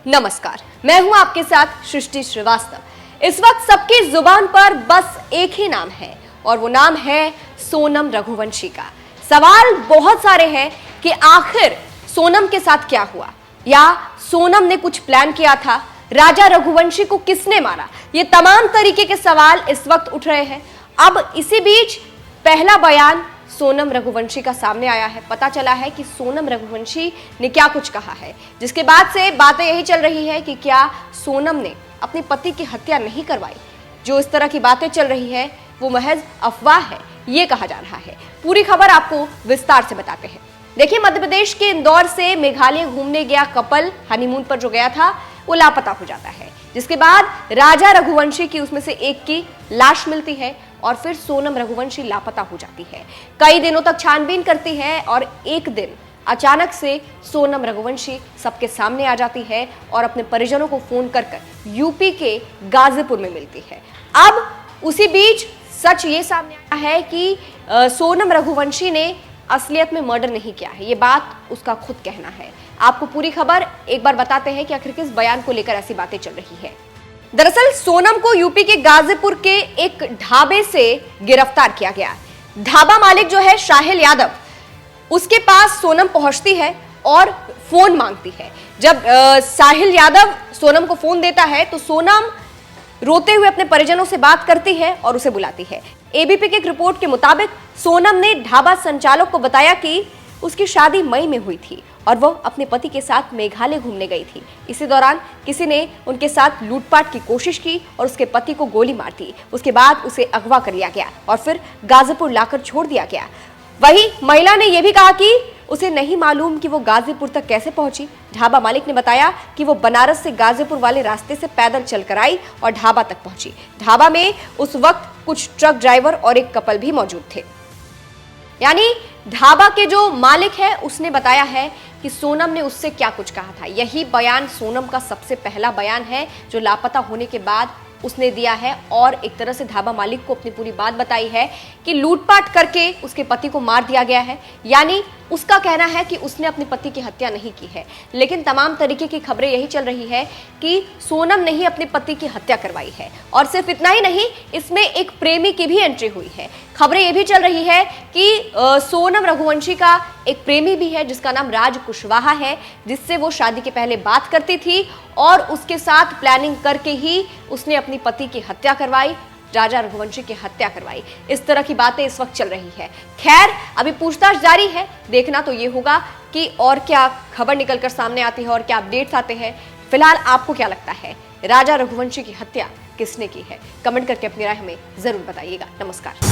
नमस्कार, मैं हूं आपके साथ सृष्टि श्रीवास्तव। इस वक्त सबकी जुबान पर बस एक ही नाम है और वो नाम है सोनम रघुवंशी का। सवाल बहुत सारे हैं कि आखिर सोनम के साथ क्या हुआ, या सोनम ने कुछ प्लान किया था, राजा रघुवंशी को किसने मारा। ये तमाम तरीके के सवाल इस वक्त उठ रहे हैं। अब इसी बीच पहला बयान सोनम रघुवंशी का सामने आया है। पता चला है कि सोनम रघुवंशी ने क्या कुछ कहा है, जिसके बाद से बातें यही चल रही है कि क्या सोनम ने अपने पति की हत्या नहीं करवाई। जो इस तरह की बातें चल रही है वो महज अफवाह है, ये कहा जा रहा है। पूरी खबर आपको विस्तार से बताते हैं। देखिए, मध्य प्रदेश के इंदौर से मेघालय घूमने गया कपल हनीमून पर जो गया था वो लापता हो जाता है, जिसके बाद राजा रघुवंशी की उसमें से एक की लाश मिलती है और फिर सोनम रघुवंशी लापता हो जाती है। कई दिनों तक छानबीन करती है और एक दिन अचानक से सोनम रघुवंशी सबके सामने आ जाती है और अपने परिजनों को फोन कर यूपी के गाजीपुर में मिलती है। अब उसी बीच सच ये सामने आया है कि सोनम रघुवंशी ने असलियत में मर्डर नहीं किया है। ये बात उसका खुद कहना है। आपको पूरी खबर एक बार बताते हैं कि आखिर किस बयान को लेकर ऐसी बातें चल रही है। दरअसल सोनम को यूपी के गाजीपुर के एक ढाबे से गिरफ्तार किया गया। ढाबा मालिक जो है शाहिल यादव, उसके पास सोनम पहुंचती है और फोन मांगती है। जब साहिल यादव सोनम को फोन देता है तो सोनम रोते हुए अपने परिजनों से बात करती है और उसे बुलाती है। एबीपी की एक रिपोर्ट के मुताबिक सोनम ने ढाबा संचालक को बताया कि उसकी शादी मई में हुई थी और वह अपने पति के साथ मेघालय घूमने गई थी। इसी दौरान किसी ने उनके साथ लूटपाट की कोशिश की और उसके पति को गोली मार दी। उसके बाद उसे अगवा कर लिया गया और फिर गाजीपुर लाकर छोड़ दिया गया। वहीं महिला ने यह भी कहा कि उसे नहीं मालूम कि वो गाजीपुर तक कैसे पहुंची। ढाबा मालिक ने बताया कि वो बनारस से गाजीपुर वाले रास्ते से पैदल चलकर आई और ढाबा तक पहुंची। ढाबा में उस वक्त कुछ ट्रक ड्राइवर और एक कपल भी मौजूद थे। यानी ढाबा के जो मालिक है उसने बताया है कि सोनम ने उससे क्या कुछ कहा था। यही बयान सोनम का सबसे पहला बयान है जो लापता होने के बाद उसने दिया है और एक तरह से ढाबा मालिक को अपनी पूरी बात बताई है कि लूटपाट करके उसके पति को मार दिया गया है। यानी उसका कहना है कि उसने अपने पति की हत्या नहीं की है। लेकिन तमाम तरीके की खबरें यही चल रही है कि सोनम ने ही अपने पति की हत्या करवाई है। और सिर्फ इतना ही नहीं, इसमें एक प्रेमी की भी एंट्री हुई है। खबरें ये भी चल रही है कि सोनम रघुवंशी का एक प्रेमी भी है जिसका नाम राज कुशवाहा है, जिससे वो शादी के पहले बात करती थी और उसके साथ प्लानिंग करके ही उसने अपनी पति की हत्या करवाई, राजा रघुवंशी की हत्या करवाई। इस तरह की बातें इस वक्त चल रही है। खैर, अभी पूछताछ जारी है। देखना तो ये होगा कि और क्या खबर निकलकर सामने आती है और क्या अपडेट्स आते हैं। फिलहाल आपको क्या लगता है, राजा रघुवंशी की हत्या किसने की है? कमेंट करके अपनी राय हमें जरूर बताइएगा। नमस्कार।